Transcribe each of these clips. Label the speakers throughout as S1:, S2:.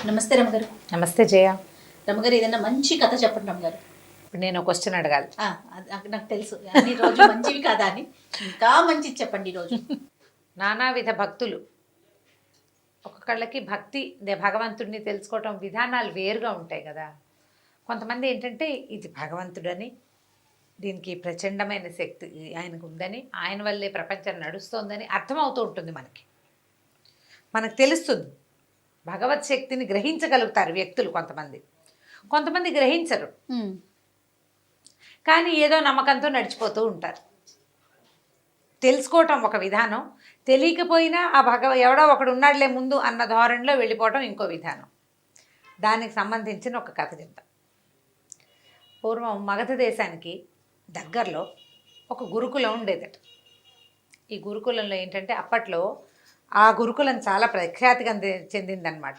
S1: నమస్తే రమగారు.
S2: నమస్తే జయ.
S1: రమగారు, ఏదైనా మంచి కథ చెప్పండి రమగారు.
S2: ఇప్పుడు నేను క్వశ్చన్ అడగాలి.
S1: నాకు తెలుసు అన్ని రోజు మంచివి కాదా అని, ఇంకా మంచిది చెప్పండి ఈరోజు.
S2: నానావిధ భక్తులు, ఒక్కొక్కళ్ళకి భక్తి భగవంతుడిని తెలుసుకోవటం విధానాలు వేరుగా ఉంటాయి కదా. కొంతమంది ఏంటంటే ఇది భగవంతుడని, దీనికి ప్రచండమైన శక్తి ఆయనకు ఉందని, ఆయన వల్లే ప్రపంచం నడుస్తోందని అర్థమవుతూ ఉంటుంది. మనకు తెలుస్తుంది. భగవత్ శక్తిని గ్రహించగలుగుతారు వ్యక్తులు. కొంతమంది గ్రహించరు, కానీ ఏదో నమ్మకంతో నడిచిపోతూ ఉంటారు. తెలుసుకోవటం ఒక విధానం, తెలియకపోయినా ఆ ఎవడో ఒకడు ఉన్నాడులే ముందు అన్న ధోరణిలో వెళ్ళిపోవటం ఇంకో విధానం. దానికి సంబంధించిన ఒక కథ చెప్తాం. పూర్వం మగధ దేశానికి దగ్గరలో ఒక గురుకులం ఉండేదట. ఈ గురుకులంలో ఏంటంటే అప్పట్లో ఆ గురుకులం చాలా ప్రఖ్యాతిగా చెందిందనమాట.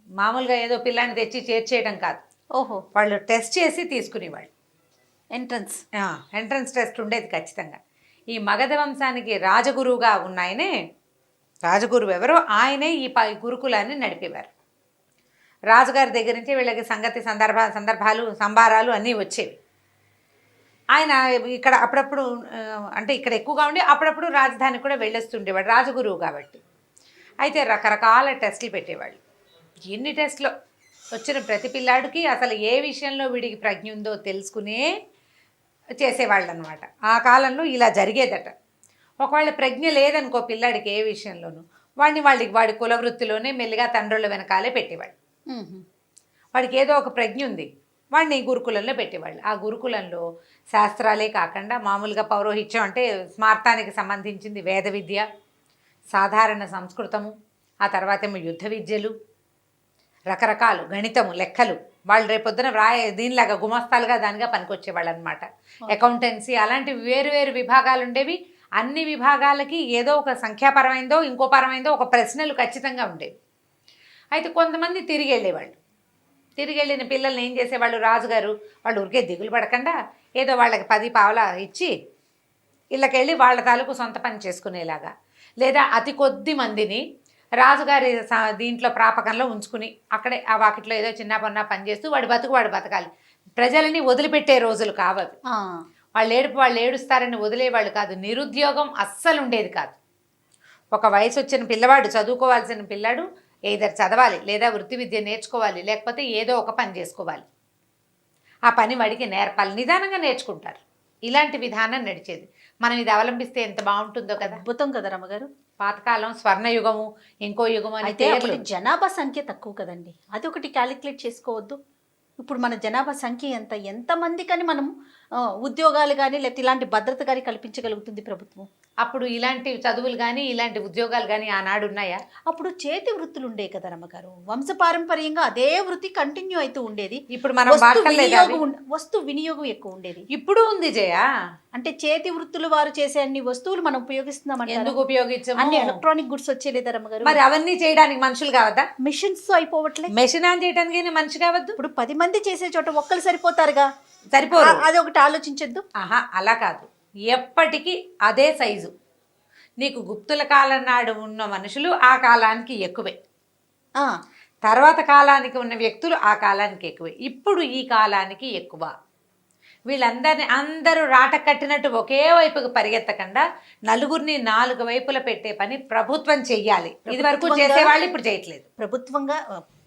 S2: మామూలుగా ఏదో పిల్లాన్ని తెచ్చి చేర్చేయడం కాదు.
S1: ఓహో,
S2: వాళ్ళు టెస్ట్ చేసి తీసుకునేవాళ్ళు. ఎంట్రన్స్ టెస్ట్ ఉండేది ఖచ్చితంగా. ఈ మగధ వంశానికి రాజగురువుగా ఉన్నాయనే, రాజగురువు ఎవరో ఆయనే ఈ గురుకులాన్ని నడిపేవారు. రాజుగారి దగ్గర నుంచి వీళ్ళకి సందర్భాలు సంబారాలు అన్నీ వచ్చేవి. ఆయన ఇక్కడ అప్పుడప్పుడు, అంటే ఇక్కడ ఎక్కువగా ఉండి అప్పుడప్పుడు రాజధానికి కూడా వెళ్ళొస్తుండేవాడు, రాజగురువు కాబట్టి. అయితే రకరకాల టెస్టులు పెట్టేవాళ్ళు. ఎన్ని టెస్టులు వచ్చిన ప్రతి పిల్లాడికి అసలు ఏ విషయంలో వీడికి ప్రజ్ఞ ఉందో తెలుసుకునే చేసేవాళ్ళు అనమాట. ఆ కాలంలో ఇలా జరిగేదట. ఒకవేళ ప్రజ్ఞ లేదనుకో పిల్లాడికి ఏ విషయంలోనూ, వాడి కులవృత్తిలోనే మెల్లిగా తండ్రుల వెనకాలే పెట్టేవాళ్ళు. వాడికి ఏదో ఒక ప్రజ్ఞ ఉంది, వాడిని గురుకులంలో పెట్టేవాళ్ళు. ఆ గురుకులంలో శాస్త్రాలే కాకుండా మామూలుగా పౌరోహిత్యం అంటే స్మార్తానికి సంబంధించింది వేద విద్య, సాధారణ సంస్కృతము, ఆ తర్వాత ఏమో యుద్ధ విద్యలు, రకరకాలు గణితము, లెక్కలు. వాళ్ళు రేపొద్దున దీనిలాగా గుమస్తాలుగా దానిగా పనికొచ్చేవాళ్ళు అనమాట. అకౌంటెన్సీ అలాంటి వేరు విభాగాలు ఉండేవి. అన్ని విభాగాలకి ఏదో ఒక సంఖ్యాపరమైందో ఇంకో పరమైందో ఒక ప్రశ్నలు ఖచ్చితంగా ఉండేవి. అయితే కొంతమంది తిరిగి వెళ్ళిన పిల్లల్ని ఏం చేసేవాళ్ళు, రాజుగారు వాళ్ళు ఊరికే దిగులు పడకుండా ఏదో వాళ్ళకి 10 పావలా ఇచ్చి ఇళ్ళకెళ్ళి వాళ్ళ తాలూకు సొంత పని చేసుకునేలాగా, లేదా అతి కొద్ది మందిని రాజుగారి దీంట్లో ప్రాపకంలో ఉంచుకుని అక్కడే ఆ వాకిట్లో ఏదో చిన్న పన్న పని చేస్తూ వాడు బతకాలి. ప్రజలని వదిలిపెట్టే రోజులు కావవి. వాళ్ళు ఏడుస్తారని వదిలేవాళ్ళు కాదు. నిరుద్యోగం అస్సలు ఉండేది కాదు. ఒక వయసు వచ్చిన పిల్లవాడు, చదువుకోవాల్సిన పిల్లాడు ఏదర్ చదవాలి, లేదా వృత్తి విద్య నేర్చుకోవాలి, లేకపోతే ఏదో ఒక పని చేసుకోవాలి. ఆ పని వాడికి నేర్పాలి, నిదానంగా నేర్చుకుంటారు. ఇలాంటి విధానం నడిచేది. మనం ఇది అవలంబిస్తే ఎంత బాగుంటుందో కదా.
S1: అద్భుతం కదా రమగారు.
S2: పాతకాలం స్వర్ణయుగము, ఇంకో యుగము అని.
S1: అయితే జనాభా సంఖ్య తక్కువ కదండి, అది ఒకటి క్యాలిక్యులేట్ చేసుకోవద్దు. ఇప్పుడు మన జనాభా సంఖ్య ఎంతమంది కానీ మనం ఉద్యోగాలు కానీ లేకపోతే ఇలాంటి భద్రత కానీ కల్పించగలుగుతుంది ప్రభుత్వం.
S2: అప్పుడు ఇలాంటి చదువులు కానీ ఇలాంటి ఉద్యోగాలు కానీ ఆనాడు ఉన్నాయా?
S1: అప్పుడు చేతి వృత్తులు ఉండే కదా రమ్మగారు. వంశపారంపర్యంగా అదే వృత్తి కంటిన్యూ అవుతూ ఉండేది.
S2: ఇప్పుడు మనం
S1: వస్తు వినియోగం ఎక్కువ ఉండేది.
S2: ఇప్పుడు ఉంది జయ.
S1: అంటే చేతి వృత్తులు వారు చేసే అన్ని వస్తువులు మనం ఉపయోగిస్తున్నాం.
S2: ఎందుకు ఉపయోగించాము?
S1: అన్ని ఎలక్ట్రానిక్ గుడ్స్ వచ్చేలేదా రమ్మగారు?
S2: మరి అవన్నీ చేయడానికి మనుషులు కావద్దా?
S1: మిషన్స్ అయిపోవట్లేదు.
S2: మెషిన్ ఆన్ చేయడానికి మనిషి కావద్దు.
S1: ఇప్పుడు 10 మంది చేసే చోట ఒక్కరు సరిపోతారుగా.
S2: సరిపోరు.
S1: అది ఒకటి ఆలోచించద్దు.
S2: అలా కాదు, ఎప్పటికీ అదే సైజు. నీకు గుప్తుల కాలం నాడు ఉన్న మనుషులు ఆ కాలానికి ఎక్కువే, తర్వాత కాలానికి ఉన్న వ్యక్తులు ఆ కాలానికి ఎక్కువే. ఇప్పుడు ఈ కాలానికి ఎక్కువ. అందరూ రాట కట్టినట్టు ఒకే వైపుకు పరిగెత్తకుండా నలుగురిని 4 వైపుల పెట్టే పని ప్రభుత్వం చెయ్యాలి. ఇది వరకు చేసేవాళ్ళు ఇప్పుడు చేయట్లేదు.
S1: ప్రభుత్వంగా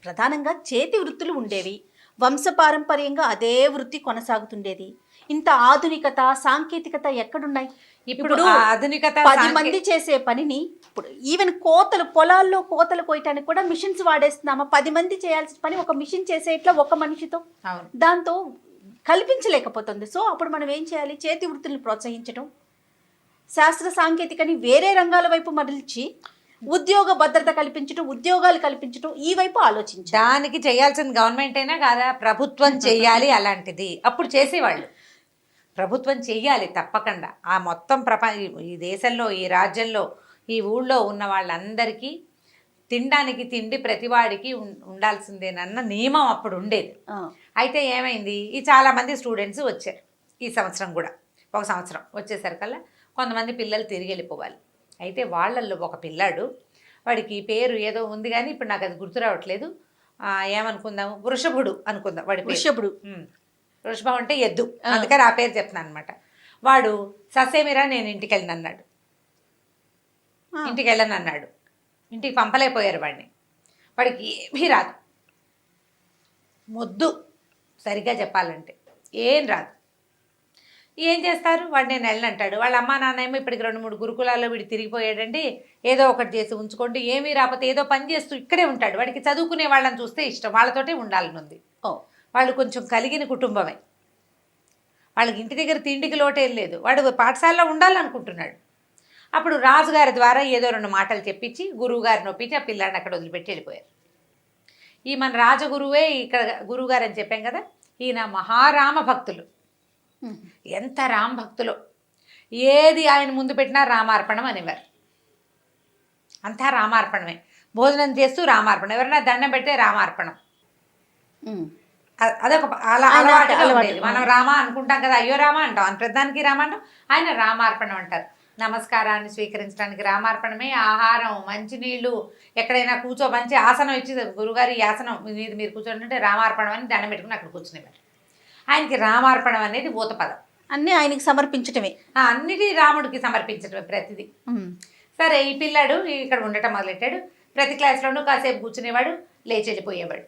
S1: ప్రధానంగా చేతి వృత్తులు ఉండేవి. వంశపారంపర్యంగా అదే వృత్తి కొనసాగుతుండేది. ఇంత ఆధునికత సాంకేతికత ఎక్కడున్నాయి? ఇప్పుడు
S2: ఆధునికత
S1: 10 మంది చేసే పనిని ఇప్పుడు ఈవెన్ పొలాల్లో కోతలు కోయటానికి కూడా మిషన్స్ వాడేస్తున్నామా? 10 మంది చేయాల్సిన పని ఒక మిషన్ చేసేట్లా ఒక మనిషితో దాంతో కల్పించలేకపోతుంది. సో అప్పుడు మనం ఏం చేయాలి? చేతి వృత్తులను ప్రోత్సహించడం, శాస్త్ర సాంకేతికని వేరే రంగాల వైపు మరల్చి ఉద్యోగ భద్రత కల్పించడం, ఉద్యోగాలు కల్పించడం, ఈ వైపు ఆలోచించాలి.
S2: దానికి చేయాల్సిన గవర్నమెంట్ అయినా కాదా, ప్రభుత్వం చెయ్యాలి అలాంటిది. అప్పుడు చేసేవాళ్ళు. ప్రభుత్వం చెయ్యాలి తప్పకుండా. ఆ మొత్తం ఈ దేశంలో, ఈ రాజ్యంలో, ఈ ఊళ్ళో ఉన్న వాళ్ళందరికీ తినడానికి తిండి ప్రతివాడికి ఉండాల్సిందేనన్న నియమం అప్పుడు ఉండేది. అయితే ఏమైంది, ఈ చాలామంది స్టూడెంట్స్ వచ్చారు. ఈ సంవత్సరం కూడా ఒక సంవత్సరం వచ్చేసరికల్లా కొంతమంది పిల్లలు తిరిగి వెళ్ళిపోవాలి. అయితే వాళ్ళల్లో ఒక పిల్లాడు, వాడికి పేరు ఏదో ఉంది కానీ ఇప్పుడు నాకు అది గుర్తు రావట్లేదు, ఏమనుకుందాము, వృషభుడు అనుకుందాం వాడి పేరు.
S1: వృషభుడు.
S2: వృషభం అంటే ఎద్దు, అందుకని ఆ పేరు చెప్తున్నాను అనమాట. వాడు ససేమిరా నేను ఇంటికి వెళ్ళను అన్నాడు. ఇంటికి వెళ్ళను అన్నాడు. ఇంటికి పంపలేకపోయారు వాడిని. వాడికి ఏమీ రాదు, మొద్దు సరిగ్గా చెప్పాలంటే ఏం రాదు. ఏం చేస్తారు, వాడు నేను వెళ్ళనంటాడు. వాళ్ళ అమ్మా నాన్న ఏమో ఇప్పటికి 2-3 గురుకులాల్లో వీడు తిరిగిపోయాడండి, ఏదో ఒకటి చేసి ఉంచుకోండి, ఏమీ రాకపోతే ఏదో పని చేస్తూ ఇక్కడే ఉంటాడు. వాడికి చదువుకునే వాళ్ళని చూస్తే ఇష్టం, వాళ్ళతోటే ఉండాలని ఉంది. వాళ్ళు కొంచెం కలిగిన కుటుంబమే, వాళ్ళకి ఇంటి దగ్గర తిండికి లోటేం లేదు, వాడు పాఠశాలలో ఉండాలనుకుంటున్నాడు. అప్పుడు రాజుగారి ద్వారా ఏదో 2 మాటలు చెప్పించి గురువుగారిని ఒప్పించి ఆ పిల్లాడిని అక్కడ వదిలిపెట్టి వెళ్ళిపోయారు. ఈ మన రాజగురువే ఇక్కడ గురువుగారు అని చెప్పాం కదా, ఈయన మహారామ భక్తులు. ఎంత రామ భక్తులు, ఏది ఆయన ముందు పెట్టినా రామార్పణం అనేవారు. అంతా రామార్పణమే, భోజనం చేస్తూ రామార్పణం, ఎవరైనా దండం పెడితే రామార్పణం. అదొక అలవాటుగా ఉండేది. మనం రామ అనుకుంటాం కదా, అయ్యో రామ అంటాం, అని ప్రధానికి రామ అంటాం, ఆయన రామార్పణం అంటారు. నమస్కారాన్ని స్వీకరించడానికి రామార్పణమే. ఆహారం, మంచినీళ్ళు, ఎక్కడైనా మంచి ఆసనం ఇచ్చి గురుగారి ఈ ఆసనం మీద మీరు కూర్చోండి రామార్పణం అని దండం పెట్టుకుని అక్కడ కూర్చునేవారు. ఆయనకి రామార్పణం అనేది భూత పదం,
S1: అన్నీ ఆయనకి సమర్పించటమే,
S2: అన్నిటి రాముడికి సమర్పించటమే ప్రతిదీ. సరే, ఈ పిల్లాడు ఇక్కడ ఉండటం మొదలెట్టాడు. ప్రతి క్లాస్లోనూ కాసేపు కూర్చునేవాడు, లేచి వెళ్ళిపోయేవాడు.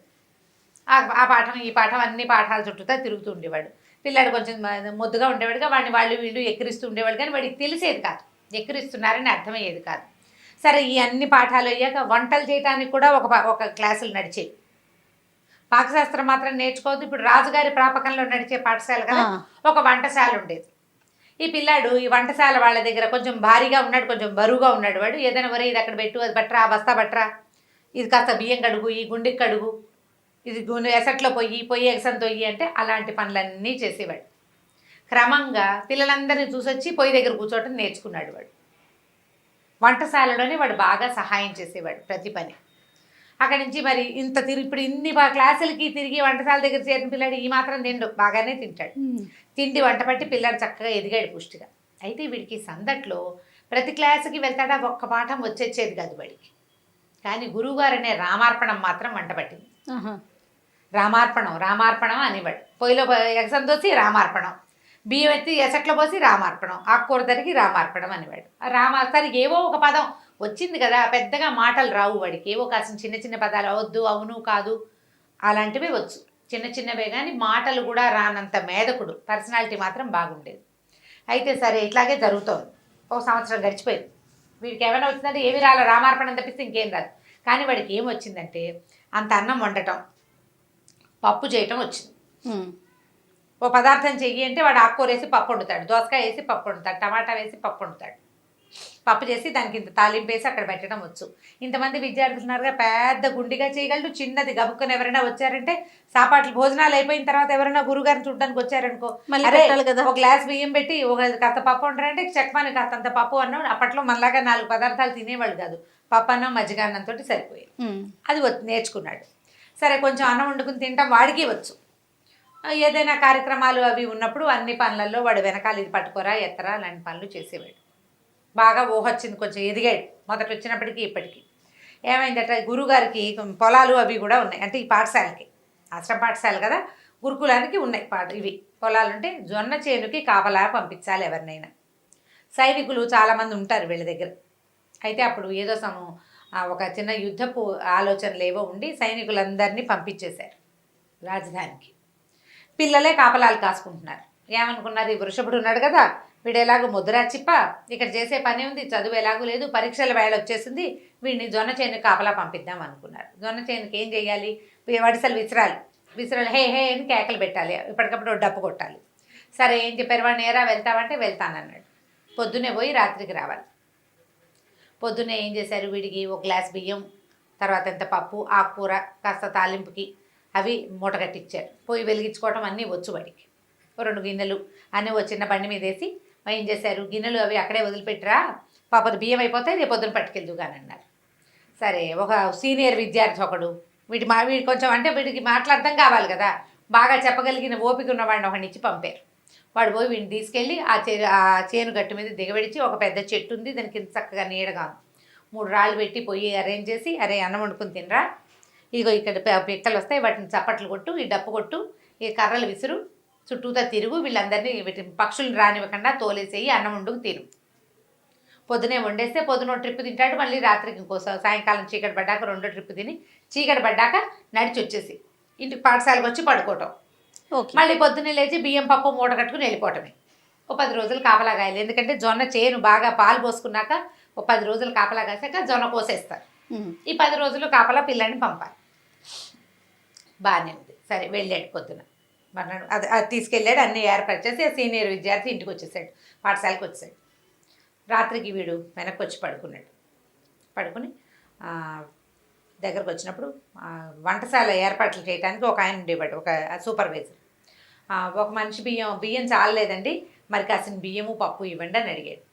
S2: ఆ పాఠం ఈ పాఠం అన్ని పాఠాల చుట్టూతా తిరుగుతూ ఉండేవాడు. పిల్లాడు కొంచెం మొద్దుగా ఉండేవాడుగా, వాడిని వాళ్ళు వీళ్ళు ఎక్కిరిస్తూ ఉండేవాడు, కానీ వాడికి తెలిసేది కాదు, ఎక్కిరిస్తున్నారని అర్థమయ్యేది కాదు. సరే, ఈ అన్ని పాఠాలు అయ్యాక వంటలు చేయడానికి కూడా ఒక క్లాసులు నడిచేవి. పాకశాస్త్రం మాత్రం నేర్చుకోవద్దు, ఇప్పుడు రాజుగారి ప్రాపకంలో నడిచే పాఠశాల కదా, ఒక వంటశాల ఉండేది. ఈ పిల్లాడు ఈ వంటశాల వాళ్ళ దగ్గర కొంచెం భారీగా ఉన్నాడు, కొంచెం బరువుగా ఉన్నాడు. వాడు ఏదైనా వరే ఇది అక్కడ పెట్టు, అది బట్రా, ఆ బస్తా బట్రా, ఇది కాస్త బియ్యం కడుగు, ఈ గుండెకి కడుగు, ఇది ఎసట్లో పొయ్యి ఎగసం తొయ్యి అంటే అలాంటి పనులన్నీ చేసేవాడు. క్రమంగా పిల్లలందరినీ చూసొచ్చి పొయ్యి దగ్గర కూర్చోవటం నేర్చుకున్నాడు. వాడు వంటశాలలోనే వాడు బాగా సహాయం చేసేవాడు ప్రతి పని. అక్కడి నుంచి మరి ఇప్పుడు ఇన్ని క్లాసులకి తిరిగి వంటశాల దగ్గర చేరిన పిల్లాడు ఈ మాత్రం తిండు, బాగానే తింటాడు. తిండి వంట పట్టి పిల్లాడు చక్కగా ఎదిగాడు పుష్టిగా. అయితే వీడికి సందట్లో ప్రతి క్లాసుకి వెళ్తాడా, ఒక్క పాఠం వచ్చేది కాదు వాడికి. కానీ గురువుగారు అనే రామార్పణం మాత్రం వంట పట్టింది. రామార్పణం అనేవాడు. పొయ్యిలో ఎగసం దోసి రామార్పణం, బియ్యం ఎత్తి ఎసట్లో పోసి రామార్పణం, ఆకుకూర తరిగి రామార్పణం అనేవాడు. సరే, ఏవో ఒక పదం వచ్చింది కదా, పెద్దగా మాటలు రావు వాడికి, ఏవో కాసిన చిన్న చిన్న పదాలు, అవద్దు, అవును, కాదు, అలాంటివే వచ్చు, చిన్న చిన్నవే. కానీ మాటలు కూడా రానంత మేధకుడు, పర్సనాలిటీ మాత్రం బాగుండేది. అయితే సరే, ఇట్లాగే జరుగుతోంది. 1 సంవత్సరం గడిచిపోయింది. వీడికి ఏమైనా వచ్చిందంటే ఏమి రాలే, రామార్పణం తప్పిస్తే ఇంకేం రాదు. కానీ వాడికి ఏం వచ్చిందంటే అంత అన్నం వండటం, పప్పు చేయటం వచ్చింది. ఓ పదార్థం చెయ్యి అంటే వాడు ఆకుకూర వేసి పప్పు వండుతాడు, దోసకాయ వేసి పప్పు వండుతాడు, టమాటా వేసి పప్పు వండుతాడు. పప్పు చేసి దానికి ఇంత తాలింపు వేసి అక్కడ పెట్టడం వచ్చు. ఇంతమంది విద్యార్థులు ఉన్నారుగా, పెద్ద గుండిగా చేయగలడు. చిన్నది గబుక్కని ఎవరైనా వచ్చారంటే, సాపాట్లు భోజనాలు అయిపోయిన తర్వాత ఎవరైనా గురుగారిని చూడడానికి వచ్చారనుకో, అరే ఒక గ్లాస్ బియ్యం పెట్టి ఒక కాస్త పప్పు వండారంటే చెక్మని కాస్తంత పప్పు అన్నం. అప్పట్లో మనలాగా 4 పదార్థాలు తినేవాళ్ళు కాదు, పప్పు అన్నం మజ్జిగ అన్నంతో సరిపోయేది. అది నేర్చుకున్నాడు. సరే, కొంచెం అన్నం వండుకుని తింటాం వాడికి వచ్చు. ఏదైనా కార్యక్రమాలు అవి ఉన్నప్పుడు అన్ని పనులలో వాడు వెనకాల ఇది పట్టుకోరా, ఎత్తరా, అలాంటి పనులు చేసేవాడు. బాగా ఊహొచ్చింది, కొంచెం ఎదిగాడు. మొదట వచ్చినప్పటికీ ఇప్పటికీ ఏమైందట, గురువుగారికి పొలాలు అవి కూడా ఉన్నాయి. అంటే ఈ పాఠశాలకి, ఆశ్రమ పాఠశాల కదా, గురుకులానికి ఉన్నాయి ఇవి పొలాలు. అంటే జొన్న చేనుకి కాపలా పంపించాలి ఎవరినైనా. సైనికులు చాలామంది ఉంటారు వీళ్ళ దగ్గర. అయితే అప్పుడు ఏదో ఒక చిన్న యుద్ధపు ఆలోచనలు ఏవో ఉండి సైనికులందరినీ పంపించేశారు రాజధానికి. పిల్లలే కాపలాలు కాసుకుంటున్నారు. ఏమనుకున్నారు, ఈ వృషభుడు ఉన్నాడు కదా, వీడు ఎలాగో ముద్రా చిప్ప, ఇక్కడ చేసే పని ఉంది, చదువు ఎలాగూ లేదు, పరీక్షల వేళ వచ్చేసింది, వీడిని జొన్న చేను కాపలా పంపిద్దాం అనుకున్నారు. జొన్న చేనుకి ఏం చేయాలి, వడిసలు విసరాలి, హే హే అని కేకలు పెట్టాలి, ఇప్పటికప్పుడు డప్పు కొట్టాలి. సరే, ఏం చెప్పారు, వాడిని ఏరా వెళ్తామంటే వెళ్తానన్నాడు. పొద్దున్నే పోయి రాత్రికి రావాలి. పొద్దున్నే ఏం చేశారు, వీడికి 1 గ్లాస్ బియ్యం, తర్వాత ఎంత పప్పు, ఆకుకూర, కాస్త తాలింపుకి అవి మూట కట్టించారు. పొయ్యి వెలిగించుకోవటం అన్నీ వచ్చు వాడికి. 2 గిన్నెలు అన్నీ చిన్న బండి మీద వేసి ఏం చేశారు, గిన్నెలు అవి అక్కడే వదిలిపెట్టరా, పాపది బియ్యం అయిపోతే రేపు పొద్దున పట్టుకెళ్దుగాని అన్నారు. సరే, ఒక సీనియర్ విద్యార్థి ఒకడు, వీడి కొంచెం అంటే వీడికి మాట్లాడటం కావాలి కదా, బాగా చెప్పగలిగిన ఓపిక ఉన్నవాడిని ఒకడిని ఇచ్చి పంపారు. వాడు పోయి వీడిని తీసుకెళ్ళి ఆ చేను గట్టు మీద దిగబెడిచి, ఒక పెద్ద చెట్టు ఉంది, దానికి చక్కగా నీడగా 3 రాళ్ళు పెట్టి పొయ్యి అరేంజ్ చేసి, అరే అన్నం వండుకుని తినరా, ఇదిగో ఇక్కడ పిక్కలు వస్తాయి, వాటిని చప్పట్లు కొట్టు, ఈ డప్పు కొట్టు, ఈ కర్రలు విసురు, చుట్టూతా తిరుగు, వీళ్ళందరినీ పక్షులను రానివ్వకుండా తోలేసేయి, అన్నం వండుకు తిరు. పొద్దునే వండేస్తే పొద్దున ట్రిప్ తింటాడు, మళ్ళీ రాత్రికి సాయంకాలం చీకటి పడ్డాక 2వ ట్రిప్ తిని చీకటి పడ్డాక నడిచి వచ్చేసి ఇంటికి పాఠశాలకు వచ్చి పడుకోవటం. మళ్ళీ పొద్దున్నే లేచి బియ్యం పప్పు మూట కట్టుకుని వెళ్ళిపోవటమే. ఓ 10 రోజులు కాపలా కాయాలి, ఎందుకంటే జొన్న చేను బాగా పాలు పోసుకున్నాక ఓ 10 రోజులు కాపలా కాసాక జొన్న కోసేస్తారు. ఈ 10 రోజులు కాపలా పిల్లని పంపాలి. బాగానే ఉంది. సరే వెళ్ళాడు పొద్దున, మర్నాడు అది తీసుకెళ్ళాడు, అన్నీ ఏర్పరిచేసి సీనియర్ విద్యార్థి ఇంటికి వచ్చేసాడు, పాఠశాలకు వచ్చాడు. రాత్రికి వీడు వెనక్కి వచ్చి పడుకున్నాడు. పడుకుని దగ్గరకు వచ్చినప్పుడు వంటశాల ఏర్పాట్లు చేయడానికి ఒక ఆయన ఉండేవాడు, ఒక సూపర్వైజర్. ఒక మనిషి బియ్యం చాలలేదండి, మరి కాసిన బియ్యము పప్పు ఇవ్వండి అని అడిగాడు.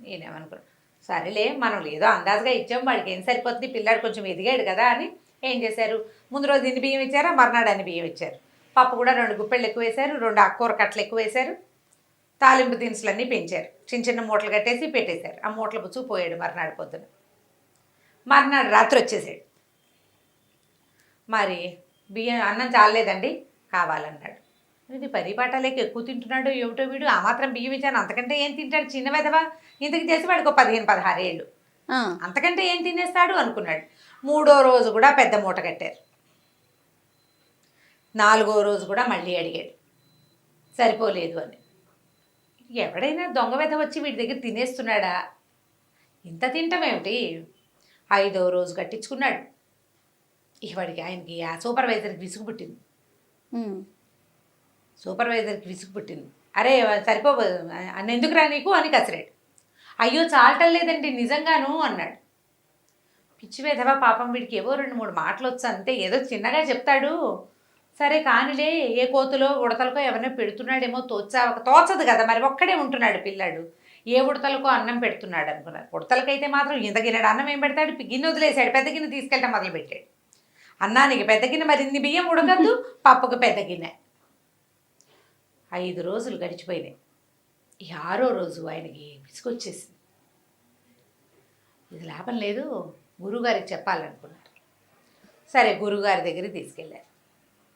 S2: నేనేమనుకున్నాను, సరేలే మనం ఏదో అందాజుగా ఇచ్చాము, వాడికి ఏం సరిపోతుంది, పిల్లాడు కొంచెం ఎదిగాడు కదా అని ఏం చేశారు, ముందు రోజు ఇన్ని బియ్యం ఇచ్చారా, మర్నాడు అన్ని బియ్యం ఇచ్చారు. పప్పు కూడా 2 గుప్పెళ్ళు ఎక్కువ వేశారు, 2 ఆకుకూర కట్టలు ఎక్కువ వేశారు, తాలింపు దినుసులన్నీ పెంచారు, చిన్న చిన్న మూటలు కట్టేసి పెట్టేశారు. ఆ మూటలు పుచ్చుకుపోయాడు మర్నాడు పొద్దున. మర్నాడు రాత్రి వచ్చేసాడు. మరి అన్నం చాలలేదండి కావాలన్నాడు. ఇది పరిపాటాలేక ఎక్కువ తింటున్నాడు ఏమిటో వీడు, ఆ మాత్రం బియ్యం ఇచ్చాను, అంతకంటే ఏం తింటాడు, చిన్న వెధవా, ఇంతకు చేసి వాడికి 15-16 ఏళ్ళు, అంతకంటే ఏం తినేస్తాడు అనుకున్నాడు. 3వ రోజు కూడా పెద్ద మూట కట్టారు. 4వ రోజు కూడా మళ్ళీ అడిగాడు, సరిపోలేదు అని. ఎవడైనా దొంగ వెధ వచ్చి వీడి దగ్గర తినేస్తున్నాడా, ఇంత తింటామేమిటి. 5వ రోజు కట్టించుకున్నాడు. ఆయనకి ఆ సూపర్వైజర్కి విసుగు పుట్టింది. అరే సరిపోదు ఎందుకురా నీకు అని కసిరాడు. అయ్యో చాలటం లేదండి నిజంగాను అన్నాడు. పిచ్చి వెధవా, పాపం వీడికి ఏవో 2-3 మాటలు వచ్చు అంతే, ఏదో చిన్నగా చెప్తాడు, సరే కానిలే, ఏ కోతులో ఉడతలకో ఎవరైనా పెడుతున్నాడేమో తోచదు కదా, మరి ఒక్కడే ఉంటున్నాడు పిల్లాడు, ఏ ఉడతలకో అన్నం పెడుతున్నాడు అనుకున్నారు. ఉడతలకైతే మాత్రం ఇంత గిన్నెడు అన్నం ఏం పెడతాడు, గిన్నె వదిలేశాడు, పెద్ద గిన్నె తీసుకెళ్ళటం మొదలుపెట్టాడు. అన్నానికి పెద్ద గిన్నె, మరి ఇన్ని బియ్యం ఉడకద్దు, పప్పుకు పెద్ద గిన్నె. 5 రోజులు గడిచిపోయినాయి. 6వ రోజు ఆయనకి విసుగొచ్చేసింది. ఇది లాభం లేదు, గురువుగారికి చెప్పాలనుకున్నారు. సరే గురువుగారి దగ్గరికి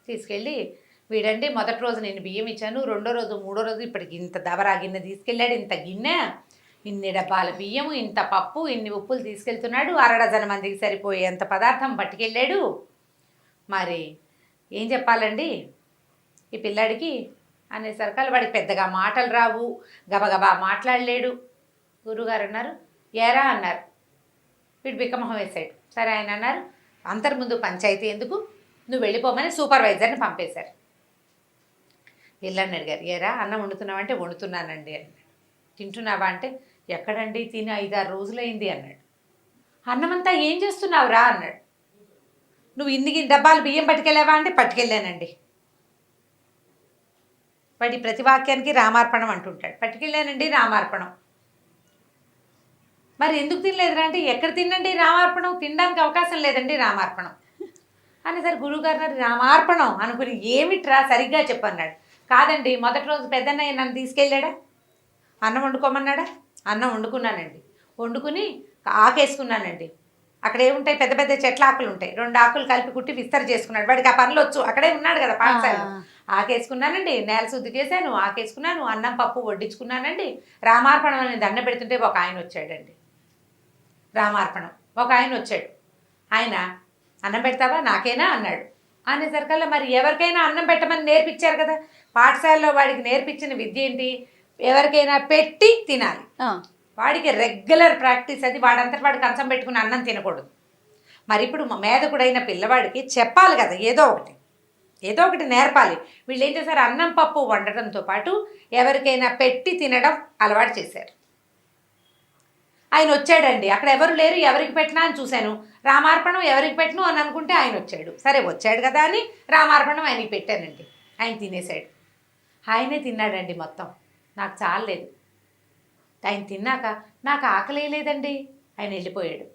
S2: తీసుకెళ్ళి వీడండి మొదటి రోజు నేను బియ్యం ఇచ్చాను, 2వ రోజు 3వ రోజు ఇప్పటికి ఇంత దబరా గిన్నె తీసుకెళ్ళాడు, ఇంత గిన్నె, ఇన్ని డబ్బాల బియ్యము, ఇంత పప్పు, ఇన్ని ఉప్పులు తీసుకెళ్తున్నాడు, 6 డజన్ మందికి సరిపోయేంత పదార్థం పట్టుకెళ్ళాడు. మరి ఏం చెప్పాలండి ఈ పిల్లాడికి అనేసరికి వాడికి పెద్దగా మాటలు రావు, గబగబా మాట్లాడలేడు. గురువుగారు అన్నారు, ఏరా అన్నారు. వీడు బిక్కమొహం వేశాడు. సరే ఆయన అన్నారు, అంతర్ముందు పంచాయతీ ఎందుకు, నువ్వు వెళ్ళిపోమని సూపర్వైజర్ని పంపేశారు. పిల్లని అడిగారు, ఏరా అన్నం వండుతున్నావంటే వండుతున్నానండి అన్నాడు. తింటున్నావా అంటే ఎక్కడండి, తిని 5-6 రోజులైంది అన్నాడు. అన్నమంతా ఏం చేస్తున్నావురా అన్నాడు. నువ్వు ఇన్ని డబ్బాలు బియ్యం పట్టుకెళ్ళావా అంటే పట్టుకెళ్ళానండి. వాడి ప్రతి వాక్యానికి రామార్పణం అంటుంటాడు. పట్టుకెళ్ళానండి రామార్పణం. మరి ఎందుకు తినలేదురా అంటే ఎక్కడ తినండి రామార్పణం, తినడానికి అవకాశం లేదండి రామార్పణం అనేసరి గురువుగారు రామార్పణం అనుకుని ఏమిట్రా సరిగ్గా చెప్పన్నాడు. కాదండి మొదటి రోజు పెద్దన్నయ్య నన్ను తీసుకెళ్ళాడా, అన్నం వండుకోమన్నాడా, అన్నం వండుకున్నానండి, వండుకుని ఆకేసుకున్నానండి, అక్కడ ఏముంటాయి పెద్ద పెద్ద చెట్ల ఆకులు ఉంటాయి, 2 ఆకులు కలిపి కుట్టి విస్తర చేసుకున్నాడు, వాడికి ఆ పనులు వచ్చు, అక్కడే ఉన్నాడు కదా పాఠశాల. ఆకేసుకున్నానండి, నేల శుద్ధి చేశాను, ఆకేసుకున్నాను, అన్నం పప్పు వడ్డించుకున్నానండి, రామార్పణం అని దండ పెడుతుంటే ఒక ఆయన వచ్చాడండి. రామార్పణం ఒక ఆయన వచ్చాడు. ఆయన అన్నం పెడతావా నాకేనా అన్నాడు. అనేసరికల్లా మరి ఎవరికైనా అన్నం పెట్టమని నేర్పించారు కదా, పాఠశాలలో వాడికి నేర్పించిన విద్య ఏంటి, ఎవరికైనా పెట్టి తినాలి. వాడికి రెగ్యులర్ ప్రాక్టీస్ అది, వాడంతటి వాడు కంచం పెట్టుకుని అన్నం తినకూడదు. మరి ఇప్పుడు మేధకుడైన పిల్లవాడికి చెప్పాలి కదా, ఏదో ఒకటి నేర్పాలి. వీళ్ళు ఏం చేశారు, అన్నం పప్పు వండటంతో పాటు ఎవరికైనా పెట్టి తినడం అలవాటు చేశారు. ఆయన వచ్చాడండి, అక్కడ ఎవరు లేరు, ఎవరికి పెట్టినా అని చూశాను, రామార్పణం ఎవరికి పెట్టను అని అనుకుంటే ఆయన వచ్చాడు. సరే వచ్చాడు కదా అని రామార్పణం ఆయనకి పెట్టానండి. ఆయన తినేశాడు. ఆయనే తిన్నాడండి మొత్తం, నాకు చాలలేదు. ఆయన తిన్నాక నాకు ఆకలి లేదండి, ఆయన వెళ్ళిపోయాడు.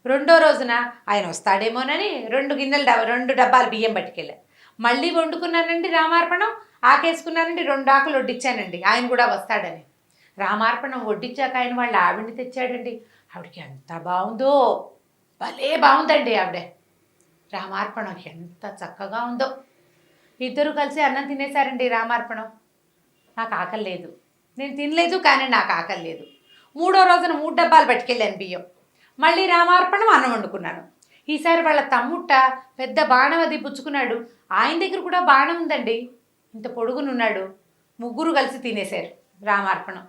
S2: 2వ రోజున ఆయన వస్తాడేమోనని 2 డబ్బాలు బియ్యం పట్టుకెళ్ళా. మళ్ళీ వండుకున్నానండి రామార్పణం, ఆకేసుకున్నానండి, 2 ఆకులు వడ్డించానండి, ఆయన కూడా వస్తాడని. రామార్పణం వడ్డించాక ఆయన వాళ్ళ ఆవిడని తెచ్చాడండి. ఆవిడకి ఎంత బాగుందో, భలే బాగుందండి ఆవిడ. రామార్పణం ఎంత చక్కగా ఉందో. ఇద్దరు కలిసి అన్నం తినేశారండి. రామార్పణం. నాకు ఆకలి లేదు, నేను తినలేదు, కానీ నాకు ఆకలి లేదు. 3వ రోజున 3 డబ్బాలు పట్టుకెళ్ళాను బియ్యం. మళ్ళీ రామార్పణం అన్నం వండుకున్నాను. ఈసారి వాళ్ళ తమ్ముట్ట పెద్ద బాణం అది పుచ్చుకున్నాడు. ఆయన దగ్గర కూడా బాణం ఉందండి, ఇంత పొడుగునున్నాడు. ముగ్గురు కలిసి తినేశారు రామార్పణం.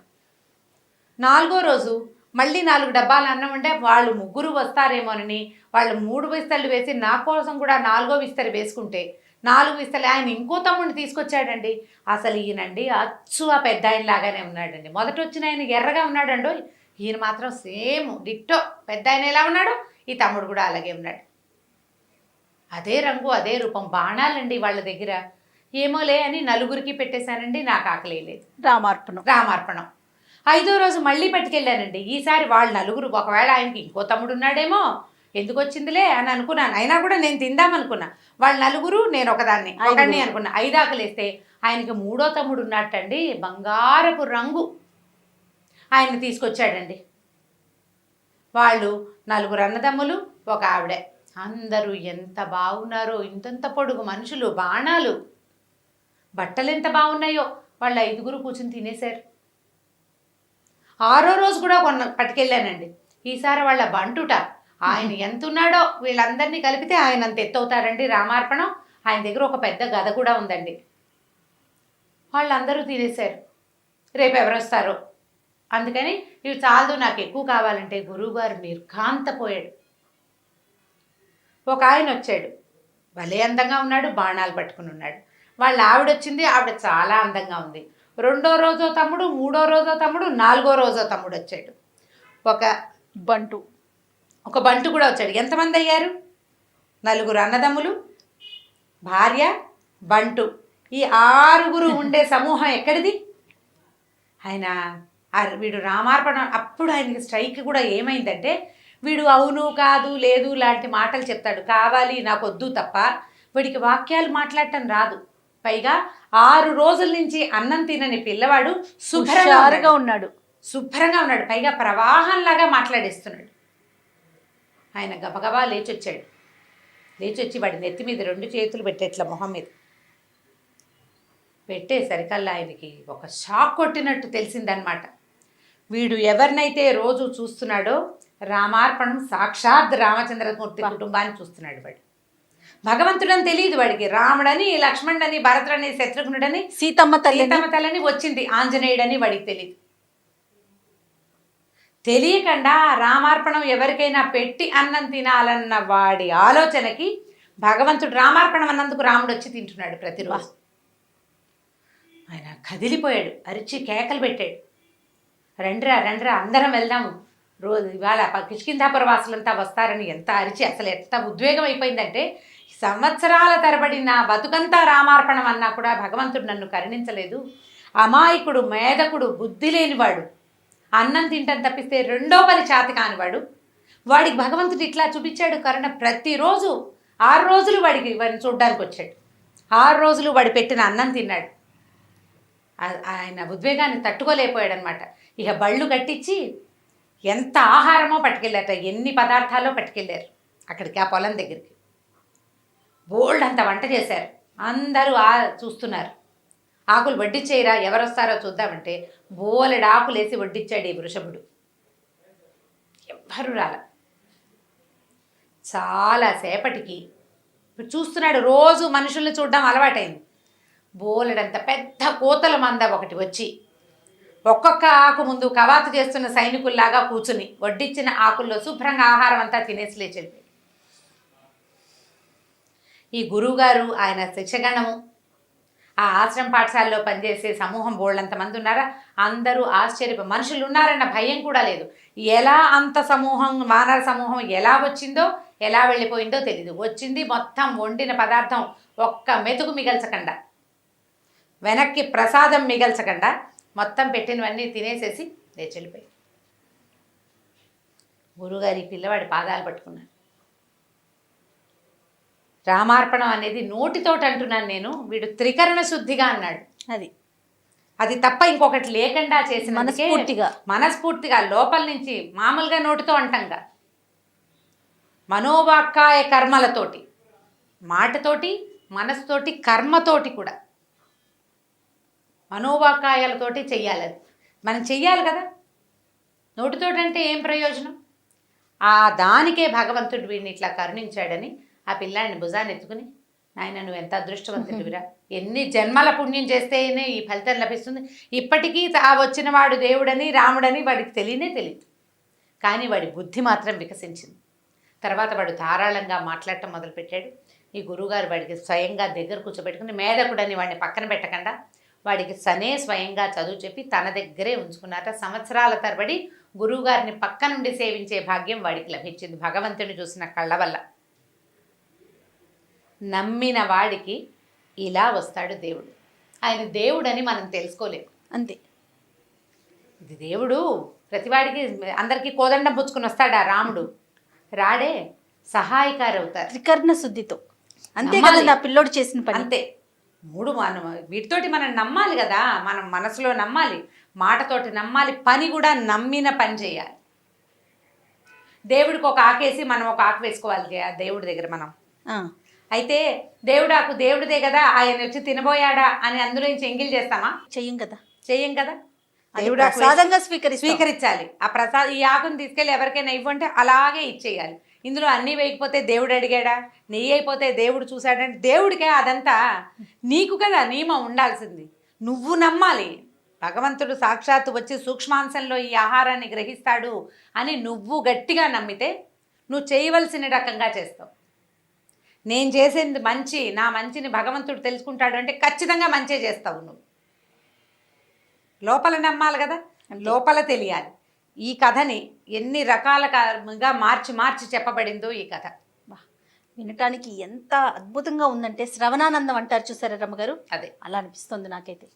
S2: 4వ రోజు మళ్ళీ 4 డబ్బాలు అన్నం ఉంటే వాళ్ళు ముగ్గురు వస్తారేమోనని వాళ్ళు 3 విస్తళ్ళు వేసి నా కోసం కూడా 4వ విస్తరి వేసుకుంటే 4 విస్తలు ఆయన ఇంకో తమ్ముడిని తీసుకొచ్చాడండి. అసలు ఈయనండి అచ్చు ఆ పెద్ద ఆయన లాగానే ఉన్నాడండి. మొదట వచ్చిన ఆయన ఎర్రగా ఉన్నాడండో, ఈయన మాత్రం సేమ్ డిట్టో పెద్ద ఆయన ఎలా ఉన్నాడు, ఈ తమ్ముడు కూడా అలాగే ఉన్నాడు. అదే రంగు అదే రూపం. బాణాలండి వాళ్ళ దగ్గర. ఏమోలే అని నలుగురికి పెట్టేశానండి. నాకు ఆకలి లేదు. రామార్పణం. 5వ రోజు మళ్ళీ పట్టుకెళ్ళానండి. ఈసారి వాళ్ళు నలుగురు, ఒకవేళ ఆయనకి ఇంకో తమ్ముడు ఉన్నాడేమో, ఎందుకు వచ్చిందిలే అని అనుకున్నాను. అయినా కూడా నేను తిందామనుకున్నా. వాళ్ళు నలుగురు, నేను ఒకదాన్ని అనుకున్నా. 5 ఆకలేస్తే ఆయనకి 3వ తమ్ముడు ఉన్నట్టండి, బంగారపు రంగు. ఆయన్ని తీసుకొచ్చాడండి. వాళ్ళు 4 అన్నదమ్ములు, ఒక ఆవిడే. అందరూ ఎంత బాగున్నారో, ఇంతంత పొడుగు మనుషులు, బాణాలు, బట్టలు ఎంత బాగున్నాయో. వాళ్ళు 5గురు కూర్చుని తినేశారు. 6వ రోజు కూడా పట్టుకెళ్ళానండి. ఈసారి వాళ్ళ బంటుట, ఆయన ఎంత ఉన్నాడో వీళ్ళందరినీ కలిపితే ఆయన అంత ఎత్తవుతారండి రామార్పణం. ఆయన దగ్గర ఒక పెద్ద గద కూడా ఉందండి. వాళ్ళందరూ తినేశారు. రేపు ఎవరు వస్తారో అందుకని ఇవి చాలదు, నాకు ఎక్కువ కావాలంటే గురువుగారు నిర్ఘాంతపోయాడు. ఒక ఆయన వచ్చాడు, భలే అందంగా ఉన్నాడు, బాణాలు పట్టుకుని ఉన్నాడు. వాళ్ళ ఆవిడ వచ్చింది, ఆవిడ చాలా అందంగా ఉంది. 2వ రోజో తమ్ముడు, 3వ రోజో తమ్ముడు, 4వ రోజో తమ్ముడు వచ్చాడు. ఒక బంటు కూడా వచ్చాడు. ఎంతమంది అయ్యారు? 4 అన్నదమ్ములు, భార్య, బంటు. ఈ 6గురు ఉండే సమూహం ఎక్కడిది? వీడు రామార్పణ. అప్పుడు ఆయనకి స్ట్రైక్ కూడా ఏమైందంటే, వీడు అవును కాదు లేదు లాంటి మాటలు చెప్తాడు. కావాలి నాకు వద్దు తప్ప వీడికి వాక్యాలు మాట్లాడటం రాదు. పైగా 6 రోజుల నుంచి అన్నం తినని పిల్లవాడు శుభ్రంగా ఉన్నాడు. పైగా ప్రవాహంలాగా మాట్లాడేస్తున్నాడు. ఆయన గబగబా లేచొచ్చాడు. లేచొచ్చి వాడి నెత్తి మీద 2 చేతులు పెట్టేట్ల మొహం మీద పెట్టేసరికల్లా ఆయనకి ఒక షాక్ కొట్టినట్టు తెలిసిందనమాట. వీడు ఎవరినైతే రోజు చూస్తున్నాడో, రామార్పణం సాక్షాత్ రామచంద్రమూర్తి కుటుంబాన్ని చూస్తున్నాడు. వాడు భగవంతుడని తెలియదు వాడికి. రాముడని, లక్ష్మణుడని, భరతుడని, శత్రుఘ్నుడని, సీతమ్మ తల్లిని వచ్చింది, ఆంజనేయుడని వాడికి తెలియదు. తెలియకుండా రామార్పణం ఎవరికైనా పెట్టి అన్నం తినాలన్న వాడి ఆలోచనకి భగవంతుడు రామార్పణం అన్నందుకు రాముడు వచ్చి తింటున్నాడు ప్రతిరోజు. ఆయన కదిలిపోయాడు, అరిచి కేకలు పెట్టాడు. రండ్రా అందరం వెళ్దాము, రోజు ఇవాళ కిష్కింధాపుర వాసులంతా వస్తారని ఎంత అరిచి, అసలు ఎంత ఉద్వేగం అయిపోయిందంటే, సంవత్సరాల తరబడి నా బతుకంతా రామార్పణం అన్నా కూడా భగవంతుడు నన్ను కరుణించలేదు. అమాయకుడు, మేధకుడు, బుద్ధి లేనివాడు, అన్నం తింటాను తప్పిస్తే రెండో పని చేత కానివాడు, వాడికి భగవంతుడు ఇట్లా చూపించాడు కరుణ. ప్రతిరోజు 6 రోజులు వాడిని చూడ్డానికి వచ్చాడు. 6 రోజులు వాడు పెట్టిన అన్నం తిన్నాడు. ఆయన ఉద్వేగాన్ని తట్టుకోలేకపోయాడనమాట. ఇక బళ్ళు కట్టించి ఎంత ఆహారమో పట్టుకెళ్ళారట, ఎన్ని పదార్థాలో పట్టుకెళ్ళారు అక్కడికి, ఆ పొలం దగ్గరికి. బోల్డ్ అంత వంట చేశారు. అందరూ చూస్తున్నారు. ఆకులు వడ్డిచ్చేయరా, ఎవరు వస్తారో చూద్దామంటే బోలెడు ఆకులు వేసి వడ్డిచ్చాడు ఈ వృషభుడు. ఎవ్వరు రాల. చాలాసేపటికి చూస్తున్నాడు. రోజు మనుషుల్ని చూడడం అలవాటైంది. బోలెడంత పెద్ద కోతల మంద ఒకటి వచ్చి ఒక్కొక్క ఆకు ముందు కవాతు చేస్తున్న సైనికుల్లాగా కూర్చుని వడ్డిచ్చిన ఆకుల్లో శుభ్రంగా ఆహారం అంతా తినేసి లేచి వెళ్ళిపోయాడు. ఈ గురువుగారు, ఆయన శిక్షగణము, ఆ ఆశ్రమ పాఠశాలలో పనిచేసే సమూహం బోళ్ళంతమంది ఉన్నారా, అందరూ మనుషులు ఉన్నారన్న భయం కూడా లేదు. ఎలా అంత సమూహం, వానర సమూహం ఎలా వచ్చిందో, ఎలా వెళ్ళిపోయిందో తెలీదు. వచ్చింది మొత్తం వండిన పదార్థం ఒక్క మెతుకు మిగల్చకుండా, వెనక్కి ప్రసాదం మిగల్చకుండా మొత్తం పెట్టినవన్నీ తినేసేసి లేచి వెళ్ళిపోయాయి. గురువుగారి పిల్లవాడి పాదాలు పట్టుకున్నాను. రామార్పణం అనేది నోటితోటి అంటున్నాను నేను, వీడు త్రికరణ శుద్ధిగా అన్నాడు. అది తప్ప ఇంకొకటి లేకుండా చేసిన మనస్ఫూర్తిగా లోపల నుంచి, మామూలుగా నోటితో అంటంగా మనోవాక్కాయ కర్మలతోటి మాటతోటి, మనసుతోటి, కర్మతోటి కూడా, మనోవాకాయాలతోటి చెయ్యాలి. అది మనం చెయ్యాలి కదా. నోటితోటి అంటే ఏం ప్రయోజనం? ఆ దానికే భగవంతుడు వీడిని ఇట్లా కరుణించాడని ఆ పిల్లాడిని భుజాన్ని ఎత్తుకుని, నాయన నువ్వు ఎంత అదృష్టవంతుడివిరా, ఎన్ని జన్మల పుణ్యం చేస్తేనే ఈ ఫలితం లభిస్తుంది. ఇప్పటికీ ఆ వచ్చిన వాడు దేవుడని రాముడని వాడికి తెలియదు. కానీ వాడి బుద్ధి మాత్రం వికసించింది. తర్వాత వాడు ధారాళంగా మాట్లాడటం మొదలుపెట్టాడు. ఈ గురువుగారు వాడికి స్వయంగా దగ్గర కూర్చోబెట్టుకుని, మేధకుడని వాడిని పక్కన పెట్టకుండా వాడికి స్వయంగా చదువు చెప్పి తన దగ్గరే ఉంచుకున్నారట. సంవత్సరాల తరబడి గురువుగారిని పక్క నుండి సేవించే భాగ్యం వాడికి లభించింది భగవంతుని చూసిన కళ్ళ వల్ల. నమ్మిన వాడికి ఇలా వస్తాడు దేవుడు. ఆయన దేవుడని మనం తెలుసుకోలేము,
S1: అంతే.
S2: ఇది దేవుడు ప్రతివాడికి అందరికీ కోదండం పుచ్చుకుని వస్తాడా రాముడు? రాడే, సహాయకారి అవుతారు
S1: త్రికర్ణ శుద్ధితో. అంతే
S2: నమ్మాలి.
S1: కదా నా పిల్లోడు చేసిన పని.
S2: అంతే. మనం వీటితోటి మనం నమ్మాలి కదా. మనం మనసులో నమ్మాలి, మాటతోటి నమ్మాలి, పని కూడా నమ్మిన పని చేయాలి. దేవుడికి ఒక ఆకేసి మనం ఒక ఆకు వేసుకోవాలి దేవుడి దగ్గర మనం. అయితే దేవుడాకు దేవుడిదే కదా, ఆయన వచ్చి తినబోయాడా అని అందులో నుంచి ఎంగిల్ చేస్తామా?
S1: చెయ్యం కదా.
S2: చెయ్యం కదా.
S1: దేవుడాకు ప్రసాదంగా
S2: స్వీకరించాలి. ఆ ప్రసాదం, ఈ ఆకుని తీసుకెళ్ళి ఎవరికైనా ఇవ్వంటే అలాగే ఇచ్చేయాలి. ఇందులో అన్నీ వేయకపోతే దేవుడు అడిగాడా? నెయ్యి అయిపోతే దేవుడు చూశాడంటే దేవుడికే అదంతా నీకు కదా నియమం ఉండాల్సింది. నువ్వు నమ్మాలి. భగవంతుడు సాక్షాత్తు వచ్చి సూక్ష్మాంశంలో ఈ ఆహారాన్ని గ్రహిస్తాడు అని నువ్వు గట్టిగా నమ్మితే నువ్వు చేయవలసిన రకంగా చేస్తావు. నేను చేసేది మంచి, నా మంచిని భగవంతుడు తెలుసుకుంటాడు అంటే ఖచ్చితంగా మంచే చేస్తావు నువ్వు. లోపల నమ్మాలి కదా, లోపల తెలియాలి. ఈ కథని ఎన్ని రకాలుగా మార్చి చెప్పబడిందో ఈ కథ.
S1: వినటానికి ఎంత అద్భుతంగా ఉందంటే, శ్రవణానందం అంటారు చూసారా రమ్మగారు,
S2: అదే
S1: అలా అనిపిస్తుంది నాకైతే.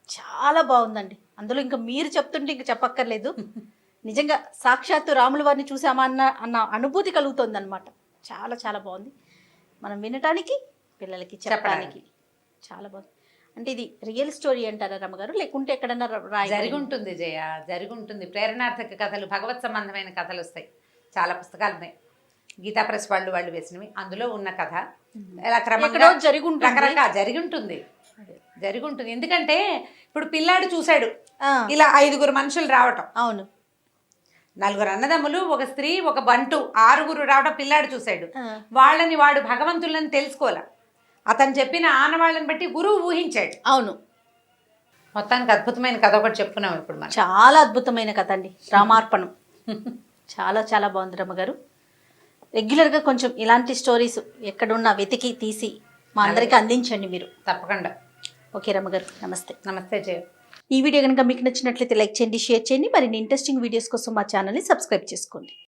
S1: చాలా బాగుందండి. అందులో ఇంకా మీరు చెప్తుంటే ఇంకా చెప్పక్కర్లేదు. నిజంగా సాక్షాత్తు రాముల వారిని చూసామా అన్న అనుభూతి కలుగుతుంది అనమాట. చాలా చాలా బాగుంది. మనం వినటానికి, పిల్లలకి చెప్పడానికి చాలా బాగుంది. అంటే ఇది రియల్ స్టోరీ అంటారా రమ్మగారు, లేకుంటే ఎక్కడన్నా
S2: జరిగి ఉంటుంది జయ, జరిగి ఉంటుంది. ప్రేరణార్థక కథలు, భగవత్ సంబంధమైన కథలు వస్తాయి. చాలా పుస్తకాలు ఉన్నాయి. గీతా ప్రెస్ వాళ్ళు వేసినవి. అందులో ఉన్న కథ ఇలా క్రమంగా రకరకాల జరిగి ఉంటుంది. ఎందుకంటే ఇప్పుడు పిల్లాడు చూశాడు ఇలా 5 మనుషులు రావటం.
S1: అవును.
S2: 4 అన్నదమ్ములు, ఒక స్త్రీ, ఒక బంటు, 6 రావడం పిల్లాడు చూశాడు. వాళ్ళని వాడు భగవంతులని తెలుసుకోలే. అతను చెప్పిన ఆనవాళ్ళని బట్టి గురువు ఊహించాడు.
S1: అవును.
S2: మొత్తానికి అద్భుతమైన కథ ఒకటి చెప్పుకున్నాం ఇప్పుడు మనం.
S1: చాలా అద్భుతమైన కథ అండి, రామార్పణం. చాలా చాలా బాగుంది రమ్మగారు. రెగ్యులర్గా కొంచెం ఇలాంటి స్టోరీస్ ఎక్కడున్నా వెతికి తీసి మా అందరికీ అందించండి మీరు.
S2: తప్పకుండా.
S1: ఓకే రమ్మగారు, నమస్తే.
S2: నమస్తే జయ.
S1: ఈ వీడియో కనుక మీకు నచ్చినట్లయితే లైక్ చేయండి, షేర్ చేయండి. మరిన్ని ఇంట్రెస్టింగ్ వీడియోస్ కోసం మా ఛానల్ని సబ్స్క్రైబ్ చేసుకోండి.